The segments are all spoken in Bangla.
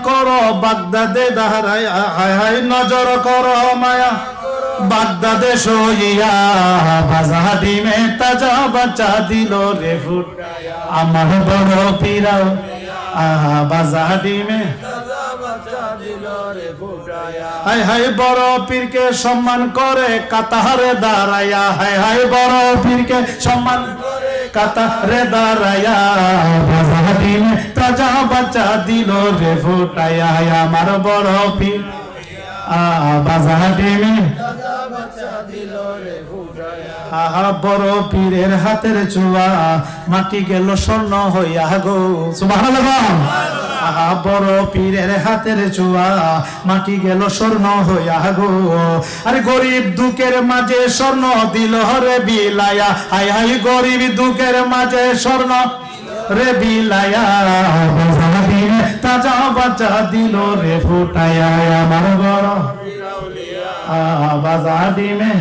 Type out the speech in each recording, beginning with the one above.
করো বাগদাদে দাঁড়ায়া, হায় হায় নজর করো মায়া বাগদাদে সইয়া, ভাজা ডিমে তাজা বাচ্চা দিল রে ফুটায়া, আমার বড় পীরাও ভাজা ডিমে হায় হায় বড় পীরকে সম্মান করে কাতারে দাঁড়ায়া, হায় হায় বড় পীরকে সম্মান করে কাতারে দাঁড়ায়া, ভাজা ডিমে তাজা বাচ্চা দিল রে ফুটায়া, আমার বড় পীর ভাজা ডিমে আহা বড় পীরের হাতের ছোঁয়া মাটি গেল স্বর্ণ হইয়া গো, সুবহানাল্লাহ। আহা বড় পীরের হাতের ছোঁয়া মাটি গেল স্বর্ণ হইয়া গো, আরে গরিব দুঃখের মাঝে স্বর্ণ দিল রে বিলায়া, হায় হায় গরিব দুঃখের মাঝে স্বর্ণ রে বিলায়া, তাজা বাচ্চা দিল রে ফুটায়া, আমার বড় বাজা ডিমে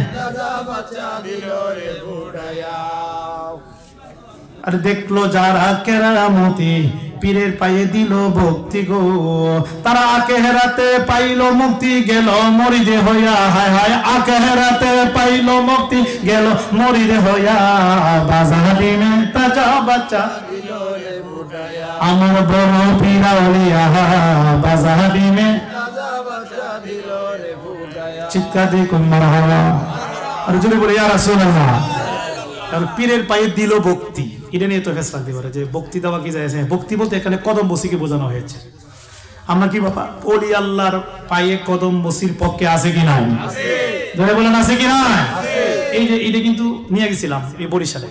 আর দেখলো যারা কেরামতি পীরের পায়ে দিল ভক্তি গো, তারা আখেরাতে পাইল মুক্তি গেল মরিদে হইয়া, হায় হায় আখেরাতে পাইল মুক্তি গেল মরিদে হইয়া, বাজা ডিমে তাজা বাচ্চা আমার বড় পীরাউলিয়া, বাজা ডিমে চিৎকার দিয়ে কোন মারহাবা, আর যদি বলে ইয়া রাসূলুল্লাহ। কারণ পীরের পায়ে দিল ভক্তি, এটা নিয়ে তো ফেসলা দিতে পারে যে ভক্তি দেওয়া কি যায়, ভক্তি বলতে এখানে কদম বসিকে বোঝানো হয়েছে। আমরা কি বাবা ওলি আল্লাহর পায়ে কদম বসির পক্ষে আছে কি নাই? ধরে বলেন আছে কি না? এই যে এটা কিন্তু নিয়ে গেছিলাম এই বরিশালে,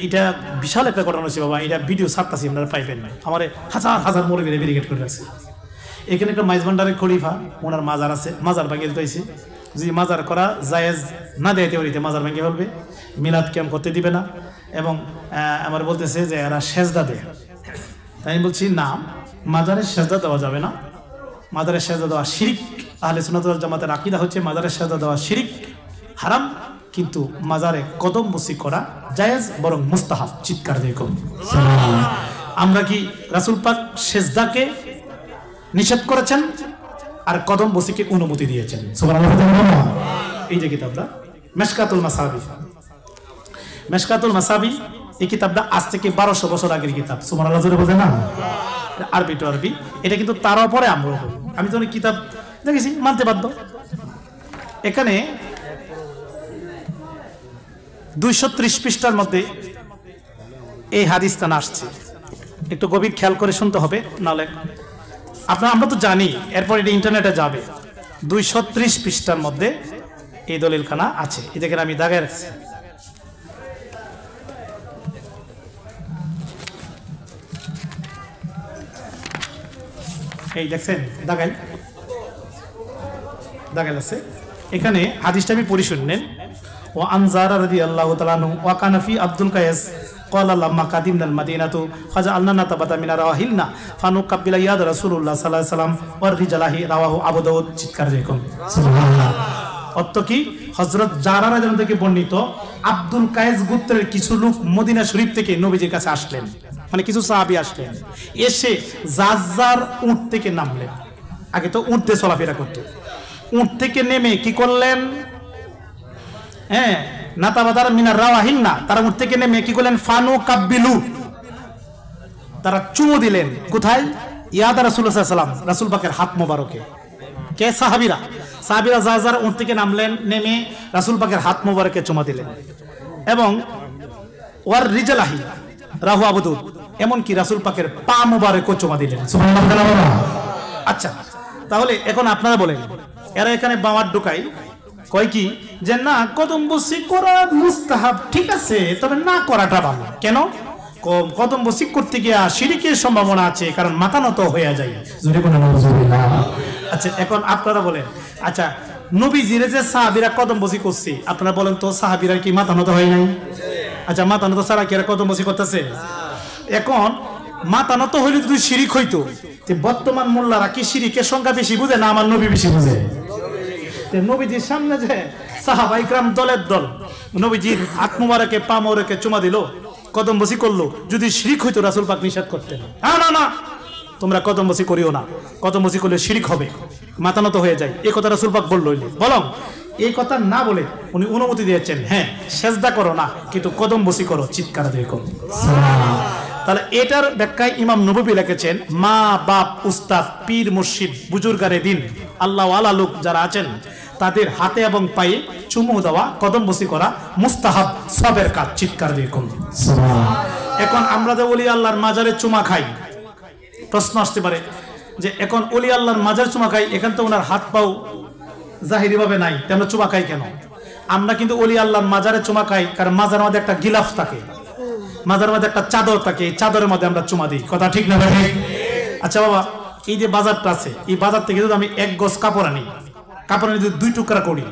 এটা বিশাল একটা ঘটনা হচ্ছে বাবা, এটা ভিডিও ছাড়তাছি আপনারা পাইবেন না, আমার হাজার হাজার মৌলবীরা ব্যারিকেড করে রাখছে। এখানে একটা মাইজভান্ডারের খলিফা, ওনার মাজার আছে, মাজার ভাঙিয়ে দিতেছে, যদি মাজার করা জায়েজ না দেয়তে পারিতে মাজার ভাঙিয়ে ফেলবে, মিলাদ ক্যাম্প করতে দিবে না, এবং আমার বলতেছে যে এরা সেজদা দেয়। তাই আমি বলছি না, মাজারের সেজদা দেওয়া যাবে না, মাজারের সেজদা দেওয়া শিরিক। আহলে সুন্নাত ওয়াল জামাতের আকীদা হচ্ছে মাজারের সেজদা দেওয়া শিরিক, হারাম, কিন্তু মাজারে কদম বসি করা জায়েজ, বরং মুস্তাহাব। চিৎকার দিয়ে কম। আমরা কি রাসূল পাক সেজদাকে নিষেধ করেছেন আর কদম বসিকে অনুমতি দিয়েছেন, সুবহানাল্লাহ। এই যে কিতাবটা মেশকাতুল মাসাবি, মেশকাতুল মাসাবি, এই কিতাবটা আজ থেকে 1200 বছর আগের কিতাব, সুবহানাল্লাহ জোরে বলেন না, আরবি টু আরবি। এটা কিন্তু তার উপরে আমরা করি, আমি তো অনেক কিতাব দেখেছি, মানতে বাধ্য। এখানে 230 পৃষ্ঠার মধ্যে এই হাদিসটা আসছে, একটু গভীর খেয়াল করে শুনতে হবে, নাহলে আমরা তো জানি, এরপর এটা ইন্টারনেটে যাবে। 230 পৃষ্ঠার মধ্যে এই দলিলখানা আছে, এই দেখেন আমি দাগায় রাখছি। এই দেখছেন দাগাই আছে। এখানে হাদিসটা আমি পড়ি শুনলেন। ও আনজারা রাদিয়াল্লাহু তাআলা আনহু ওয়া কানা ফি আব্দুল কায়েস قال لما قدمنا المدينة فجعلنا نتبت من رواحلنا فنقبل يد رسول الله صلى الله عليه وسلم والرجله رواه আবু দাউদ। চিৎকার দেখুন সুবহানাল্লাহ। অর্থ কি? হযরত জারা রাদিয়াল্লাহু থেকে বর্ণিত, আব্দুল কায়েস গোত্রের কিছু লোক মদিনা শরীফ থেকে নবীজির কাছে আসলেন, মানে কিছু সাহাবী আসলেন, এসে জাজ্জার উট থেকে নামলেন। আগে তো উটতে চলাফেরা করত, উট থেকে নেমে কি করলেন? হ্যাঁ, নাতাবাদার মিনার রাওয়াহিন্না, তারা উঠ থেকে নেমে কি করলেন? ফানু কাব্বিলু, তারা চুমু দিলেন। কোথায়? ইয়াদা রাসূলুল্লাহ সাল্লাল্লাহু আলাইহি ওয়াসাল্লাম, রাসূল পাকের হাত মোবারকে। কে? সাহাবীরা। সাহাবীরা যারা উঠ থেকে নামলেন, নেমে রাসূল পাকের হাত মোবারকে চুমা দিলেন। এবং ওয়ার রিজালাহি রাহু আবু দাউদ, এমন কি রাসূল পাকের পা মোবারকে চুমা দিলেন। সুবহানাল্লাহ। আচ্ছা, তাহলে এখন আপনারা বলেন, এরা এখানে বামার ঢুকাই কয় কি যে না, কদম বসি করা মুস্তাহাব, ঠিক আছে, তবে না করাটা ভালো। কেন? কদম বসি করতে গিয়ে শিরকের সম্ভাবনা আছে, কারণ মাথা নত হয়ে যায়। আচ্ছা, এখন আপনারা বলেন, আচ্ছা নবীজির যে সাহাবীরা কদম বসি করছে, আপনারা বলেন তো সাহাবীরা কি মাথা নত হয় নাই? আচ্ছা, মাথা নত ছাড়া কি এরা কদম বসি করতেছে? এখন মাথা নত হইলে যদি শিরিক হইতো, বর্তমান মোল্লারা কি শিরিকের সংখ্যা বেশি বুঝে না আমার নবী বেশি বুঝে? নবীজির সামনে যে সাহাবা ইকরাম দলের দল নবীজির হাত মোবারকে পা মোবারকে চুমা দিল, কদম বসি করলো, যদি শিরক হইতো রাসূল পাক নিষেধ করতেন। না না না, তোমরা কদম বসি করিও না, কদম বসি করলে শিরিক হবে, মাথা নত হয়ে যায়। এই কথা রাসূল পাক বলল বলং এই কথা না বলে উনি অনুমতি দিয়েছেন, হ্যাঁ সেজদা করো না কিন্তু কদম বসি করো, চিৎকার দিয়ে করো। তাহলে এটার ব্যাখ্যায় ইমাম নববী লিখেছেন, মা বাপ উস্তাদ পীর মুর্শিদ বুজুর্গারে দিন আল্লাহ ওয়ালা লোক যারা আছেন তাদের হাতে এবং পায়ে চুমু দেওয়া, কদম বসি করা মুস্তাহাব, সবের কাজ, চিৎকার দিয়ে করুন। এখন আমরা যে ওলি আল্লাহর মাজারে চুমা খাই, প্রশ্ন আসতে পারে যে এখন ওলি আল্লাহর মাজার চুমা খাই, এখান তো ওনার হাত পাও জাহিরি ভাবে নাই, আমরা চুমা খাই কেন? আমরা কিন্তু ওলি আল্লাহর মাজারে চুমা খাই কারণ মাজার মধ্যে একটা গিলাফ থাকে, মাজার মধ্যে একটা চাদর থাকে, এই চাদরের মধ্যে আমরা চুমা দিই। কথা ঠিক না ভাই? আচ্ছা বাবা, এই যে বাজারটা আছে, এই বাজার থেকে যদি আমি 1 গজ কাপড় আনি, কাপড় যদি 2 টুকরা করি,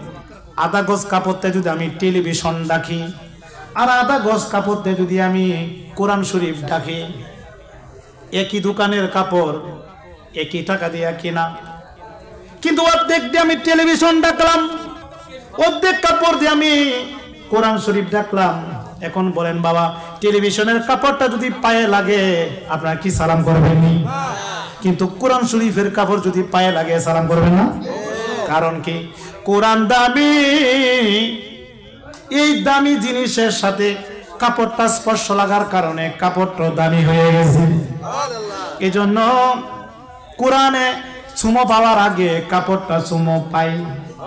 আধা গজ কাপড়তে যদি আমি টেলিভিশন রাখি, আর আধা গজ কাপড়তে যদি আমি কোরআন শরীফ রাখি, একই দোকানের কাপড় একই টাকা দিয়ে কিনা, কিন্তু অর্ধেক দিয়ে আমি টেলিভিশন রাখলাম, অর্ধেক কাপড় দিয়ে আমি কোরআন শরীফ রাখলাম। এখন বলেন বাবা, টেলিভিশনের কাপড়টা যদি পায়ে লাগে আপনারা কি সালাম করবেন? কিন্তু কোরআন শরীফের কাপড় যদি পায়ে লাগে সালাম করবেন না। কারণ কি? কোরআন দামি, এই দামি জিনিসের সাথে কাপড়টা স্পর্শ লাগার কারণে কাপড়টা দামি হয়ে গেছে। এজন্য কোরআনে চুমো পাওয়ার আগে কাপড়টা চুমো পাই,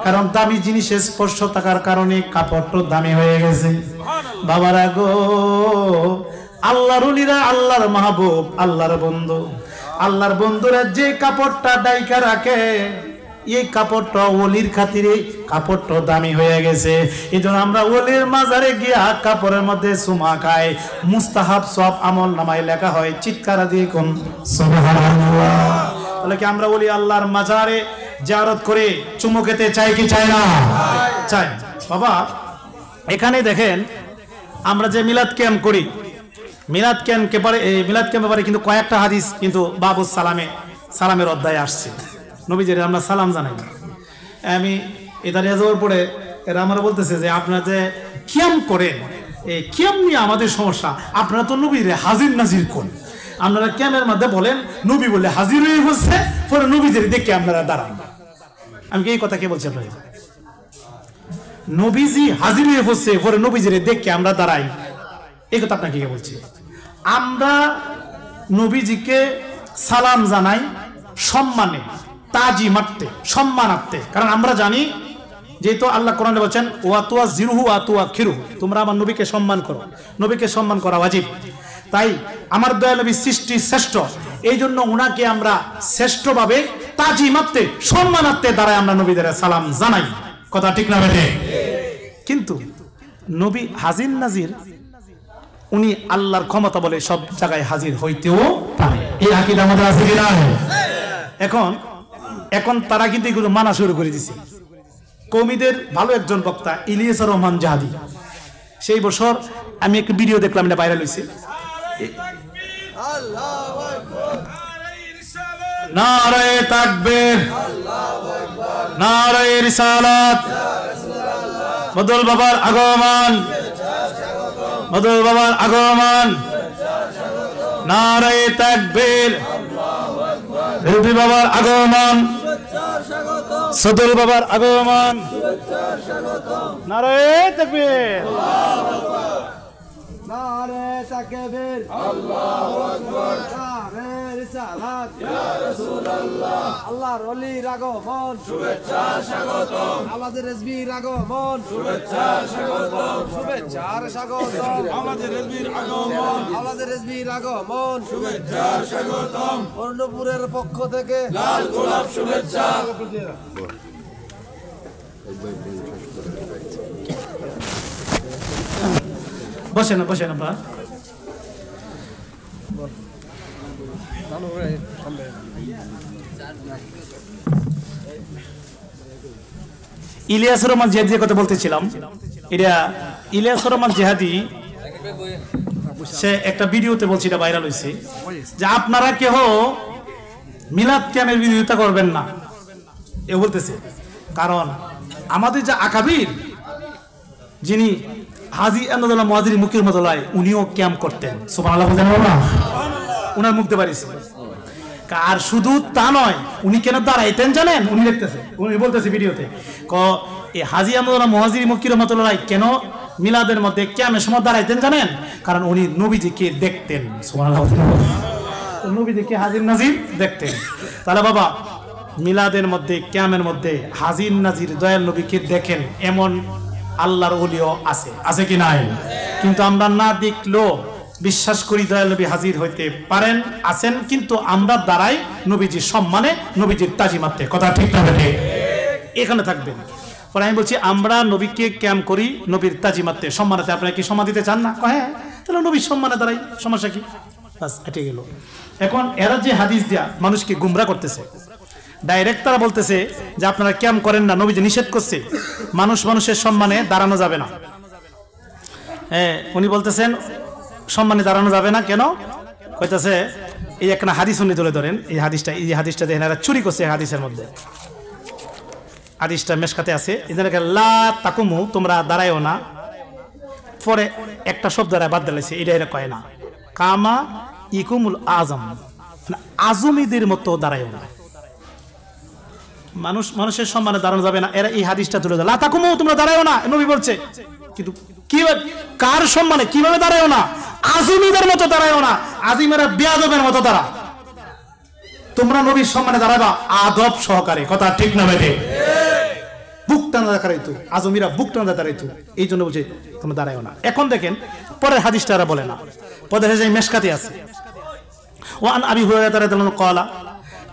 কারণ দামি জিনিসের স্পর্শ থাকার কারণে কাপড়টা দামি হয়ে গেছে। বাবারা গো, আল্লাহর ওলিরা, আল্লাহর মাহবুব, আল্লাহর বন্ধু, আল্লাহর বন্ধুরা যে কাপড়টা ডাইকা রাখে, এই কাপড়টা ওলির খাতিরে কাপড়টা দামি হয়ে গেছে। এই জন্য আমরা ওলির মাজারে গিয়া কাপড়ের মধ্যে চুমা খাই, মুস্তাহাব সব আমল নামায় লেখা হয়, চিৎকার দিয়ে কোন সুবহানাল্লাহ। তাহলে কি আমরা ওলি আল্লাহর মাজারে জিয়ারত করে চুমু খেতে চাই কি চাই না? চাই। বাবা এখানে দেখেন, আমরা যে মিলাদ ক্যাম্প করি, মিলাদ ক্যাম্পকে পারে, এই মিলাদ ক্যাম্পে পারে কিন্তু কয়েকটা হাদিস কিন্তু বাবু সালামের অধ্যায়ে আসছে। নবীজির আমরা সালাম জানাই। আমি এটা নিয়ে যাওয়ার পরে এরা আমরা বলতেছে যে আপনারা যে ক্যাম্প করেন, এই ক্যাম্প নিয়ে আমাদের সমস্যা, আপনারা তো নবীরে হাজির নাজির কোন, আপনারা ক্যাম্পের মধ্যে বলেন নবী বলে হাজির হয়ে বসছে, পরে নবীদের দেখে আপনারা দাঁড়ান। আমি কি এই কথা কে বলছি আপনার? নবীজি হাজির হয়ে বসছে, পরে নবীজির দেখে আমরা দাঁড়াই, এই কথা আপনাকে কে বলছি? আমরা নবীজিকে সালাম জানাই সম্মানে, তাজিমাতে, সম্মানার্থে, কারণ আমরা জানি যেহেতু আল্লাহ কোরআনে বলেছেন ওয়াতুয়া জিরুহু ওয়াতুয়া খিরুহু, তোমরা আমার নবীকে সম্মান করো, নবীকে সম্মান করা ওয়াজিব। তাই আমার দয়াল নবী সৃষ্টি শ্রেষ্ঠ, এই জন্য ওনাকে আমরা শ্রেষ্ঠভাবে তাজিমাতে, সম্মানার্থে দ্বারাই আমরা নবীদের সালাম জানাই। কথা ঠিক না বেটে? কিন্তু নবী হাজির নাজির, উনি আল্লাহর ক্ষমতা বলে সব জায়গায় হাজির হইতেও পারে, এই আকীদা আমাদের আছে কি না? এখন তারা কিন্তু এগুলো মানা শুরু করে দিছে। কওমীদের ভালো একজন বক্তা ইলিয়াসুর রহমান জাহাদি, সেই বছর আমি একটা ভিডিও দেখলাম, এটা ভাইরাল হয়েছে। নারায়ে তাকবীর, নারায়ে রিসালাত, বদল বাবার আগমন, বদল বাবার আগমন, নারায়ে তাকবীর, রবি বাবার আগমন, সদল বাবার আগমন, নারায়ে তাকবীর, নারায়ে তাকবীর, আল্লাহু আকবার, নারায়ে রিসালাত, ইয়া রাসূলুল্লাহ, আল্লাহর ওলির আগমন, শুভেচ্ছা স্বাগতম, আমাদের রেজবির আগমন, শুভেচ্ছা স্বাগতম, শুভেচ্ছার স্বাগতম, আমাদের রেজবির আগমন, আমাদের রেজবির আগমন, শুভেচ্ছা স্বাগতম, অর্ণপুরের পক্ষ থেকে লাল গোলাপ শুভেচ্ছা। বসেন বসেন আপনার। ইলিয়াসুর রহমান জিহাদির কথা বলতেছিলাম, এটা ইলিয়াসুর রহমান জিহাদি, সে একটা ভিডিওতে বলছে, এটা ভাইরাল হয়েছে, যে আপনারা কেহ মিলাদ ক্যাম্পের বিরোধিতা করবেন না, এ বলতেছে। কারণ আমাদের যে আকাবির, যিনি হাজী আহমদুল্লাহ মুহাজিরি মুকির মতলায়, উনিও ক্যাম্প করতেন। সুবহানাল্লাহ বলেন না? উনার মুখতে পারিছে। আর শুধু তা নয়, উনি কেন দাঁড়াইতেন জানেন? উনি লিখতেছে, উনি বলতেছে ভিডিওতে, এই হাজী আহমদুল্লাহ মুহাজিরি মক্কি রহমাতুল্লাহ কেন মিলাদের মধ্যে কিয়ামের সময় দাঁড়াইতেন জানেন? কারণ উনি নবীজিকে দেখতেন। সুবহানাল্লাহ। নবীজিকে হাজির নাজির দেখতেন। তাহলে বাবা, মিলাদের মধ্যে কিয়ামের মধ্যে হাজির নাজির দয়াল নবীকে দেখেন এমন আল্লাহর ওলিও আছে, আছে কি নাই? কিন্তু আমরা না দেখলেও বিশ্বাস করি দয়াল নবী হাজির হইতে পারেন, আছেন, কিন্তু আমরা দাঁড়াই নবীজির সম্মানে, নবীজির তাজিমাতে। কথা ঠিক না ঠিক? এখানে থাকবেন। পরে আমি বলছি আমরা নবীকে ক্যাম্প করি নবীর তাজিমাতে, সম্মানাতে। আপনারা কি সম্মান দিতে চান না? হ্যাঁ, তাহলে নবীর সম্মানে দাঁড়াই, সমস্যা কি? বাস, এটে গেল। এখন এরা যে হাদিস দিয়া মানুষকে গুমরা করতেছে, ডাইরেক্ট তারা বলতেছে যে আপনারা ক্যাম্প করেন না, নবীজি নিষেধ করছে, মানুষ মানুষের সম্মানে দাঁড়ানো যাবে না। হ্যাঁ, উনি বলতেছেন সম্মানে দাঁড়ানো যাবে না কেন? কইতাছে এই একটা হাদিস উনি তুলে ধরেন, এই হাদিসটা দেখেন, এরা চুরি করছে হাদিসের মধ্যে। হাদিসটা মেশকাতে আছে, এদেরকে লা তাকুমু, তোমরা দাঁড়ায়ও না। পরে একটা শব্দ বাদ দিয়েছে, এটা এরা কয় না, কামা ইকুমুল আজম, আজমিদের মতো দাঁড়ায়ও না। মানুষের সম্মানে দাঁড়ানো যাবে না, এরা এই হাদিসটা তুলে দেয়, লা তাকুমু, তোমরা দাঁড়ায়ও না, নবী বলছে। কিন্তু কি, কার সম্মানে কিভাবে দাঁড়ায়ও না? আজমিদের মতো দাঁড়ায়ও না, আজিমেরা বেয়াদবের মতো দাঁড়া। তোমরা নবীর সম্মানে দাঁড়াবা আদব সহকারে। কথা ঠিক না বেটে? বুক টানা দাঁড়াইতো, আজমিরা বুক টানা দাঁড়াইতো, এই জন্য বলছে তোমরা দাঁড়ায়ও না। এখন দেখেন পরের হাদিসটা এরা বলে না, পরের হাদিসে মেশকাতে আছে, ওয়ান আবি হুরায়রা রাদিয়াল্লাহু আনহু ক্বালা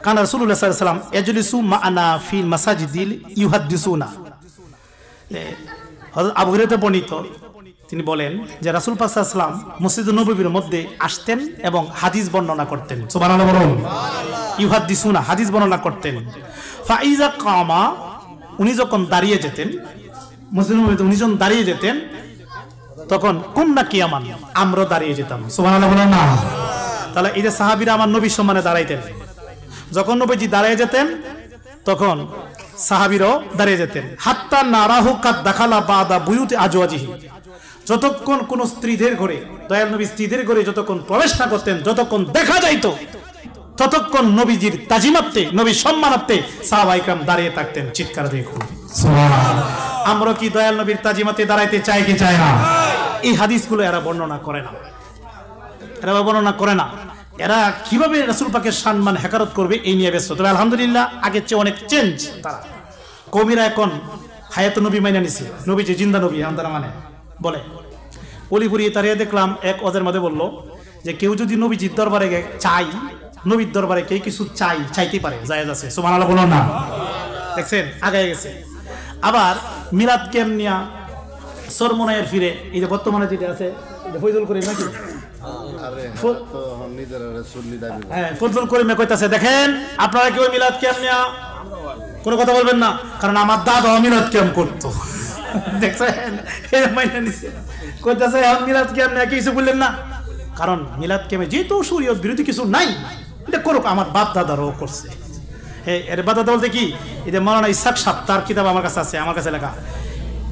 কানা রাসূলুল্লাহ সাল্লাল্লাহু আলাইহি ওয়াসাল্লাম ইয়াজলিসু মা'ানা ফিল মাসাজিদিল ইউহাদ্দিসুনা। হযরত আবু হুরায়রা বর্ণিত, তিনি বলেন যে রাসূল পাক সাল্লাল্লাহু আলাইহি ওয়াসাল্লাম মসজিদুন নববীর মধ্যে আসতেন এবং হাদিস বর্ণনা করতেন। সুবহানাল্লাহ বলুন। ইউহাদ্দিসুনা, হাদিস বর্ণনা করতেন। ফাইজা কামা, উনি যখন দাঁড়িয়ে যেতেন, মসজিদুন নববীতে উনি যখন দাঁড়িয়ে যেতেন, তখন কুমনা কিয়ামান, আমরা দাঁড়িয়ে যেতাম। সুবহানাল্লাহ বলুন না। তাহলে এই যে সাহাবীরা আমার নবীর সম্মানে দাঁড়াইতেন, যখন নবীজি দাঁড়িয়ে যেতেন তখন সাহাবীরাও দাঁড়িয়ে যেতেন। হাত্তা নারাহু কাদ দাখালা বাদা বুয়ুতি আজওয়াজিহি, যতক্ষণ কোন স্ত্রীদের ঘরে, দয়াল নবী স্ত্রীদের ঘরে যতক্ষণ প্রবেশ না করতেন, যতক্ষণ দেখা যাইতো, ততক্ষণ নবীজির তাজিমাতে, নবীর সম্মানার্থে সাহাবায়ে কেরাম দাঁড়িয়ে থাকতেন। চিৎকার দিয়ে খুব সুবহানাল্লাহ। আমরা কি দয়াল নবীর তাজিমাতে দাঁড়াইতে চাই কি চাই না? এই হাদিসগুলো এরা বর্ণনা করে না, এরা বর্ণনা করে না। এরা কিভাবে রাসূল পাকের সম্মান হেকারত করবে এই নিয়ে ব্যস্ত। তবে আলহামদুলিল্লাহ আগের চেয়ে অনেক চেঞ্জ। তারা কবিরা এখন হায়াত নবী মাইনা নিছে, নবী যে জিন্দা নবী আমরা মানে বলে। অলিপুরি তারিয়ে দেখলাম এক ওয়াজের মধ্যে বলল যে কেউ যদি নবীজির দরবারে চাই, নবীর দরবারে কেউ কিছু চাইতে পারে, জায়েজ আছে। সুবহানাল্লাহ বলুন না। দেখছেন আগায় গেছে। আবার মিলাদ কেমনিয়া সরমনায়ের ফিরে, এই যে বর্তমানে যেটা আছে ফয়জুল করিম নাকি, ফজল করিমে কইতাছে দেখেন আপনারা কেউ মিলাদ কেমনিয়া কোনো কথা বলবেন না, কারণ আমার দাদা মিলাদ কেম করতো। দেখছেন কইতাছে মিলাদ কেমনিয়া কিছু বললেন না, কারণ মিলাদ কেমে যেহেতু শরীয়ত বিরোধী কিছু নাই, এটা করুক, আমার বাপ দাদারও করছে। এর বাপ দাদা বলতে কি, এই যে মাওলানা ইসহাক সাহেব তার কিতাব আমার কাছে আছে, আমার কাছে লেখা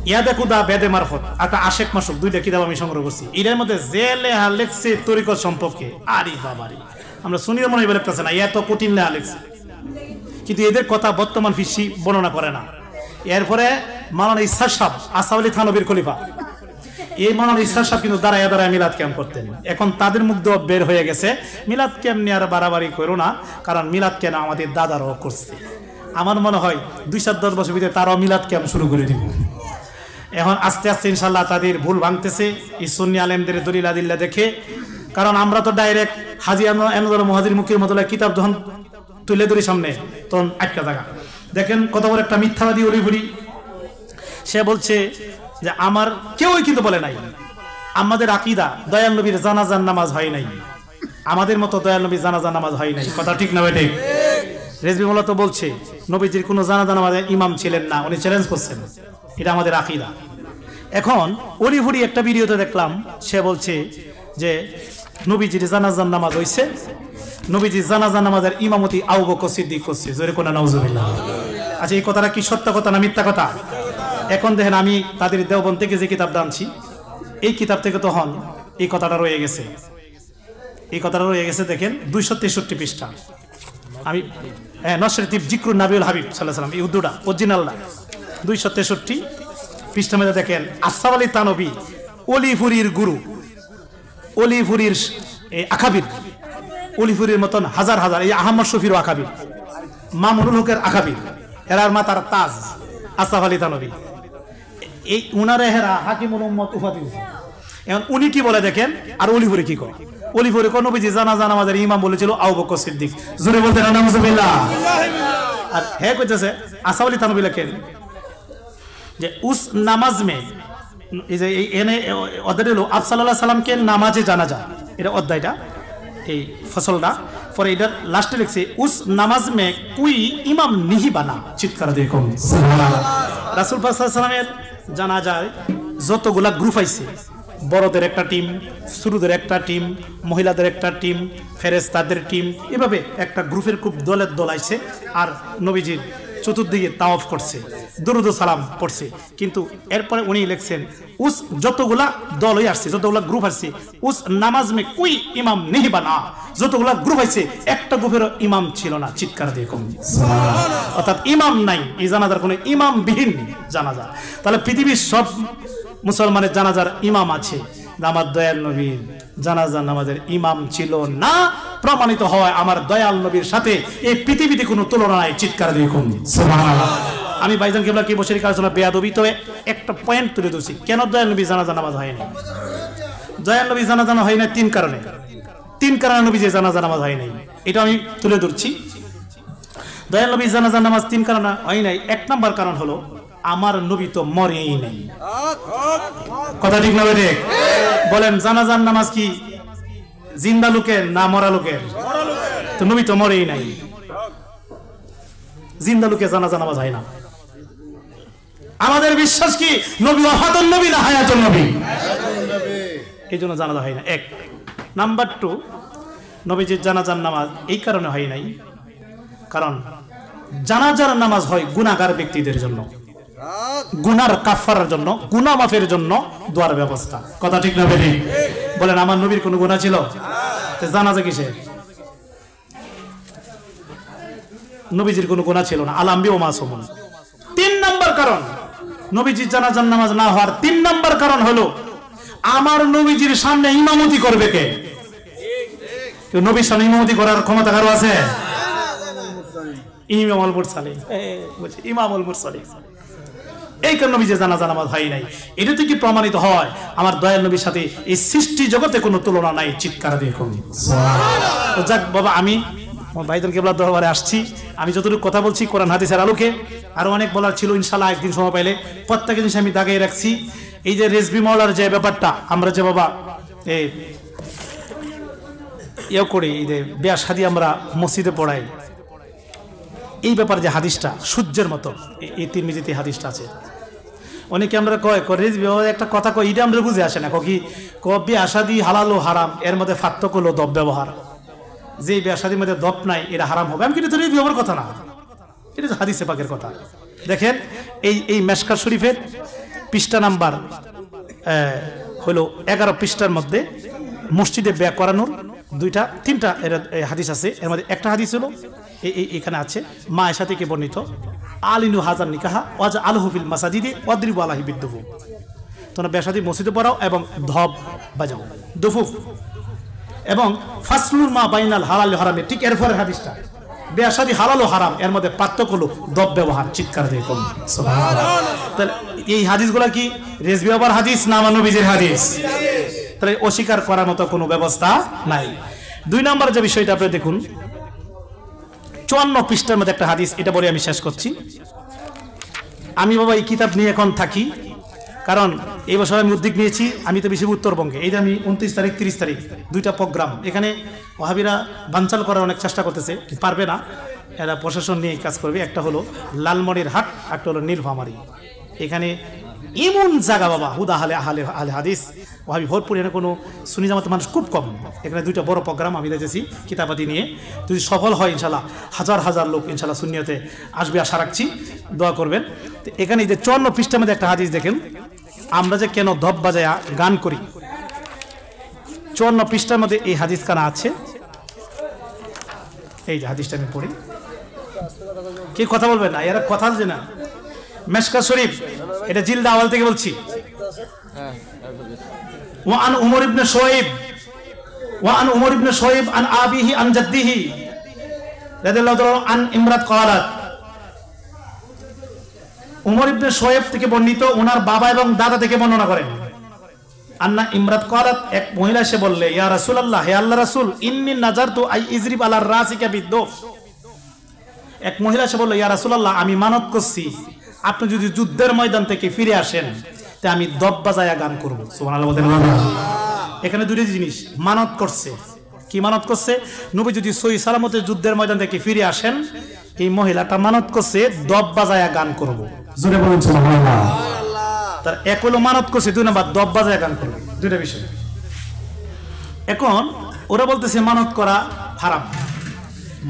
ইয়াদে কুদা বেদে মারফত, একটা আশেক মাসুক, দুইটা কিতাব আমি সংগ্রহ করছি। এর মধ্যে যে লেহা লেখছে তরিকত সম্পর্কে, আরে বাবারি, আমরা শুনিও মনে হয় লেখতেছে না, এত কঠিন লেহা লেখছে, কিন্তু এদের কথা বর্তমান ফিসি বর্ণনা করে না। এরপরে মাওলানা ইসহাক সাহেব, আসাফ আলী থানবীর খলিফা, এই মাওলানা ইসহাক সাহেব কিন্তু দাঁড়ায় দাঁড়ায় মিলাদ ক্যাম্প করতেন। এখন তাদের মুখ দিয়ে বের হয়ে গেছে মিলাদ ক্যাম্প নিয়ে আর বাড়াবাড়ি করো না, কারণ মিলাদ ক্যাম্প আমাদের দাদারাও করছে। আমার মনে হয় 2-10 বছর ভিতরে তারাও মিলাদ ক্যাম্প শুরু করে দিব। এখন আস্তে আস্তে ইনশাল্লাহ তাদের ভুল ভাঙতেছে এই সুন্নি আলেমদের দলিল আদিল্লা দেখে। কারণ আমরা তো ডাইরেক্ট হাজী আহমদুল্লাহ মুহাজির মুকির মতলা কিতাব যখন তুলে ধরি সামনে, তখন আটকা থাকা। দেখেন কত বড় একটা মিথ্যাবাদী অলিভুরি। সে বলছে যে আমার কেউই কিন্তু বলে নাই আমাদের আকীদা দয়াল নবীর জানাজার নামাজ হয় নাই, আমাদের মতো দয়াল নবীর জানাজার নামাজ হয় নাই। কথা ঠিক না বেঠিক? রেজবি মোল্লা তো বলছে নবীজির কোনো জানাজা নামাজের ইমাম ছিলেন না, উনি চ্যালেঞ্জ করছেন, এটা আমাদের আকীদা। এখন অলিভুরি একটা ভিডিওতে দেখলাম, সে বলছে যে নবীজির জানাজার নামাজ হইছে, নবীজির জানাজার নামাজের ইমামতি আবু বকর সিদ্দিক করছে। জোরে কোনা নাউজুবিল্লাহ। আচ্ছা এই কথাটা কি সত্য কথা না মিথ্যা কথা? এখন দেখেন আমি তাদের দেওবন্দ থেকে যে কিতাব আনছি, এই কিতাব থেকে তখন এই কথাটা রয়ে গেছে, এই কথাটা রয়ে গেছে। দেখেন 263 পৃষ্ঠা, আমি নসরতিব জিক্রুন নাবিউল হাবিব সাল্লাল্লাহু আলাইহি ওয়াসাল্লাম, এই উর্দুটা অরিজিনালটা 263 পৃষ্ঠা মধ্যে দেখেন আসফ আলী তানবী অলিপুরীর গুরু, অলিপুরীর আকাবির, অলিপুরীর মতন হাজার হাজার, এই আহমদ শফির আকাবির, মামুনুল হকের আকাবির, এরার মাতার তাজ আসফ আলী তানবী, এই উনারে হেরা হাকিমুল উম্মত উপাধি দিয়েছে। এখন উনি কি বলে দেখেন, আর অলিপুরে কি কয়, অলিপুরে কোন নবীজি জানাজা নামাজের ইমাম বলেছিল আবু বকর সিদ্দিক, জোরে বলতে না নাউজুবিল্লাহ। আর হ্যাঁ কইতেছে আসফ আলী তানবী লেখেন যে উস নামাজ মে, এই যে এনে অধ্যায় হলো আপ সাল্লাল্লাহু আলাইহি সাল্লামকে নামাজে জানাজা, এটা অধ্যায়টা এই ফসলটা, পরে এটার লাস্টে লিখছে উস নামাজ মে কুই ইমাম নিহি বানা, চিৎকার দিয়ে কম সুবহানাল্লাহ। রাসূল পাক সাল্লাল্লাহু আলাইহি সাল্লামের জানাজায় যতগুলা গ্রুপ আইছে, বড়দের একটা টিম, ছোটদের একটা টিম, মহিলাদের একটা টিম, ফেরেশতাদের টিম, এভাবে একটা গ্রুপের খুব দলের দল আইছে, আর নবীজির চতুর্দিকে তাওয়াফ করছে, দুরুদ ও সালাম পড়ছে। কিন্তু এরপরে উনি লিখছেন উস যতগুলা দল হয়ে আসছে, যতগুলা গ্রুপ আসছে, উস নামাজ মে কুই ইমাম নেহি বানা, যতগুলা গ্রুপ আছে একটা গ্রুপের ইমাম ছিল না, চিৎকার দিয়ে কম সুবহানাল্লাহ। অর্থাৎ ইমাম নাই, এই জানাজার কোনো ইমাম বিহীন জানাজা। তাহলে পৃথিবীর সব মুসলমানের জানাজার ইমাম আছে, আমার দয়াল নবীর জানাজা নামাজের ইমাম ছিল না, প্রমাণিত হয় আমার দয়াল নবীর সাথে এই পৃথিবীতে কোনো তুলনা নাই, চিৎকার দিয়ে কম সুবহানাল্লাহ। আমি ভাইজান কিবলা কি বসে আলোচনা বেয়াদবি, তবে একটা পয়েন্ট তুলে ধরছি, কেন দয়াল নবী জানাজা নামাজ হয়নি। দয়াল নবী জানাজা হয় না তিন কারণে, তিন কারণে নবী যে জানাজা নামাজ হয় নাই, এটা আমি তুলে ধরছি। দয়াল নবী জানাজা নামাজ তিন কারণে হয় নাই। এক নাম্বার কারণ হলো আমার নবী তো মরেই নাই, কথা ঠিক না বেঠিক? বলেন জানাজার নামাজ কি জিন্দা লোকের না মরা লোকের? তো নবী তো মরেই নাই, জিন্দা লোকে জানাজা নামাজ হয় না। আমাদের বিশ্বাস কি নবী ওয়াফাতুন নবী না হায়াতুন নবী? এই জন্য জানাজা হয় না। এক নাম্বার 2, নবীজির জানাজার নামাজ এই কারণে হয় নাই, কারণ জানাজার নামাজ হয় গুনাহগার ব্যক্তিদের জন্য, গুনার কাফারার জন্য, গুনাহ মাফের জন্য দোয়ার ব্যবস্থা, কথা ঠিক না বেঠিক? বলেন আমার নবীর কোনো গুনাহ ছিল? তো জানাজা কিসের? নবীজির কোনো গুনাহ ছিল না, আল আম্বিয়া ওয়া মাসুমুন। 3 নাম্বার কারণ নবীজির জানাজার নামাজ না হওয়ার 3 নাম্বার কারণ হলো আমার নবীজির সামনে ইমামতি করবে কে? নবীর সামনে ইমামতি করার ক্ষমতা কারো আছে? ইমামুল মুরসালিন, ইমামুল মুরসালিন। এই কারণে নবীজির জানাজা নামাজ হয় নাই। এটা থেকে প্রমাণিত হয় আমার দয়াল নবীর সাথে এই সৃষ্টি জগতে কোনো তুলনা নাই, চিৎকার দিয়ে কম সুবহানাল্লাহ। যাক বাবা, আমি ভাইজান কিবলার দরবারে আসছি, আমি যতটুকু কথা বলছি কোরআন হাদিসের আলোকে, আরো অনেক বলার ছিল, ইনশাআল্লাহ একদিন সময় পাইলে প্রত্যেক জিনিস আমি দাগিয়ে রাখছি। এই যে রেজবি মাওলার যে ব্যাপারটা, আমরা যে বাবা এই ইয়ে করি, এই যে বিয়া শাদী আমরা মসজিদে পড়াই, এই ব্যাপারে যে হাদিসটা সূর্যের মতো, এই তিরমিজিতে হাদিসটা আছে। অনেকে আমরা কয় রেজবি একটা কথা কয়, এটা আমরা বুঝে আসে না, কি বিয়া শাদী হালাল ও হারাম, এর মধ্যে পার্থক্য হলো দব ব্যবহার। যে বিয়া শাদীর মধ্যে দপ নাই এটা হারাম হবে, আমি কিন্তু রেজবি হওয়ার কথা না, এটা হাদিসে পাকের কথা। দেখেন এই মেশকাত শরীফের পৃষ্ঠা নাম্বার হলো 11 পৃষ্ঠার মধ্যে মসজিদে বিয়া করানোর 2-3টা হাদিস আছে। এর মধ্যে একটা হাদিস হলো এখানে আছে, মা আয়েশা থেকে বর্ণিত, আলিনু হাজার নিকাহা ওয়াজ আলহু ফিল মাসাজিদে ওয়াদরিবু আলাইহি বিদ্দুফু, তোমরা বিয়া শাদী মসজিদে পড়াও এবং ধব বাজাও, দুফুফ, এবং ফাসলুল মা বাইনাল হালাল হারামে, ঠিক এরপরের হাদিসটা বিয়া শাদী হালাল ও হারাম, এর মধ্যে পার্থক্য হলো দব ব্যবহার, চিৎকার দিয়ে কম সুবহানাল্লাহ। তাহলে এই হাদিসগুলা কি রেজবি হবার হাদিস না আমার নবীজির হাদিস? তাহলে অস্বীকার করার মতো কোনো ব্যবস্থা নাই। 2 নম্বর যে বিষয়টা আপনি দেখুন, 54 পৃষ্ঠার মধ্যে একটা হাদিস, এটা বলে আমি শেষ করছি। আমি বাবা এই কিতাব নিয়ে এখন থাকি, কারণ এই বছর আমি উদ্যোগ নিয়েছি, আমি তো বেশি উত্তরবঙ্গে, এই যে আমি 29 তারিখ 30 তারিখ 2টা প্রোগ্রাম, এখানে ওয়াহাবিরা বানচাল করার অনেক চেষ্টা করতেছে, পারবে না, এরা প্রশাসন নিয়ে কাজ করবে। একটা হলো লালমনির হাট, একটা হলো নীলফামারী। এখানে এমন জায়গা বাবা, হুদা আহলে আহলে হাদিস ওয়াহাবি ভরপুর, এখানে কোনো সুন্নি জামাতের মানুষ খুব কম। এখানে 2টা বড় প্রোগ্রাম আমি দেখেছি কিতাবাদি নিয়ে, যদি সফল হয় ইনশাল্লাহ হাজার হাজার লোক ইনশাল্লাহ সুন্নিয়তে আসবে, আশা রাখছি, দোয়া করবেন। তো এখানে এই যে 54 পৃষ্ঠার মধ্যে একটা হাদিস দেখেন, আমরা যে কেন ধপ বাজায়া গান করি, 54 পৃষ্ঠার মধ্যে এই হাদিস কানা আছে। এই যে হাদিসটা আমি পড়ি, কি কথা বলবেন না, এরা কথা বলছে না। মেশকাত শরীফ, এটা জিলদা আওয়াল থেকে বলছি। ওয়ান উমর ইবনে শুআইব, ওয়ান উমর ইবনে শুআইব আন আবিহি আন জাদ্দিহি রাদিয়াল্লাহু তাআলা আন ইমরাত ক্বালাত। উমর ইবনে শুআইব থেকে বর্ণিত, ওনার বাবা এবং দাদা থেকে বর্ণনা করেন। আন্না ইমরাত ক্বালাত, এক মহিলা এসে বললে, ইয়া রাসূলুল্লাহ, হে আল্লাহর রাসূল, ইন্নী নাযারতু আই ইজরিব আলা রাসিকা বিদ্দুফ। এক মহিলা এসে বলল, ইয়া রাসূলুল্লাহ, আমি মানত করছি আপনি যদি যুদ্ধের ময়দান থেকে ফিরে আসেন তে আমি দব বাজায়া গান করব। সুবহানাল্লাহ বলতেন। এখানে দুটো জিনিস মানত করছে। কি মানত করছে? নবী যদি সহি সালামতে যুদ্ধের ময়দান থেকে ফিরে আসেন, এই মহিলাটা মানত করছে দব বাজায়া গান করব। জোরে বলুন সুবহানাল্লাহ। তার এক হলো মানত করছে, দুই নাম্বার দব বাজায়া গান করব। দুইটা বিষয়। এখন ওরা বলতেছে মানত করা হারাম।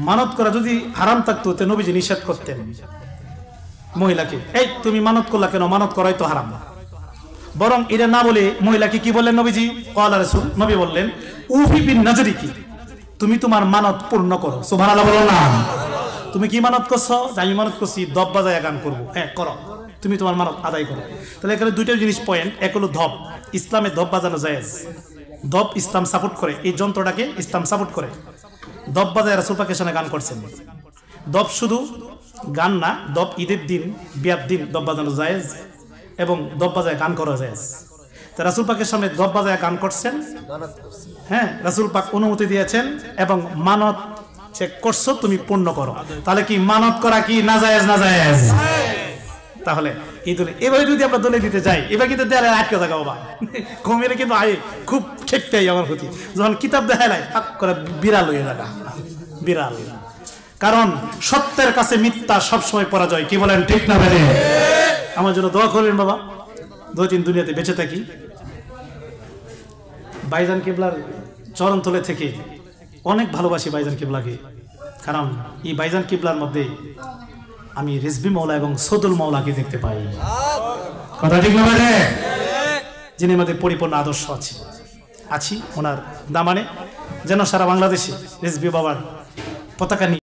মানত করা যদি হারাম থাকতো তে নবীজি নিষেধ করতেন মহিলাকে, এই তুমি মানত করলা কেন, মানত করাই তো হারাম। বরং এটা না বলে মহিলাকে কি বললেন নবীজি? ক্বালা রাসূল, নবী বললেন, উফি বিন নাজরিকি, তুমি তোমার মানত পূর্ণ করো। সুবহানাল্লাহ বলো না। তুমি কি মানত করছো? আমি মানত করছি দব বাজায়া গান করব। হ্যাঁ করো, তুমি তোমার মানত আদায় করো। তাহলে এখানে দুইটা জিনিস পয়েন্ট। এক হলো ধপ, ইসলামে ধপ বাজানো জায়েজ। ধপ ইসলাম সাপোর্ট করে, এই যন্ত্রটাকে ইসলাম সাপোর্ট করে। দব বাজায় রাসূল পাকের সামনে গান করছেন। দব শুধু গান না, দব ঈদের দিন, বিয়ার দিন দব বাজানো জায়েজ এবং দব বাজায় গান করা জায়েজ। তা রাসূল পাকের সামনে দব বাজায় গান করছেন, হ্যাঁ, রাসূল পাক অনুমতি দিয়েছেন এবং মানত চেক করছো তুমি পূর্ণ করো। তাহলে কি মানত করা কি না জায়েজ? না জায়েজ। তাহলে এই দলে এবারে যদি আমরা দলে দিতে যাই, এবার কিন্তু দেয়ালে আটকে থাকা বাবা কমের কিন্তু আয় খুব খেপতে আমার প্রতি। যখন কিতাব দেখায় পাক করে বিড়াল হয়ে থাকা, বিড়াল। কারণ সত্যের কাছে মিথ্যা সবসময় পরাজয়। কি বলেন, ঠিক না? বেড়ে আমার জন্য দোয়া করবেন বাবা, 2-3 দুনিয়াতে বেঁচে থাকি। ভাইজান কিবলার চরণতলে থেকে অনেক ভালোবাসি ভাইজান কিবলাকে। কারণ এই ভাইজান কিবলার মধ্যে আমি রিজভী মাওলা এবং সদুল মাওলাকে দেখতে পাই। কথা ঠিক না? বেড়ে যিনি মধ্যে পরিপূর্ণ আদর্শ আছি ওনার দামানে, যেন সারা বাংলাদেশে রিজভী বাবার পতাকা নিয়ে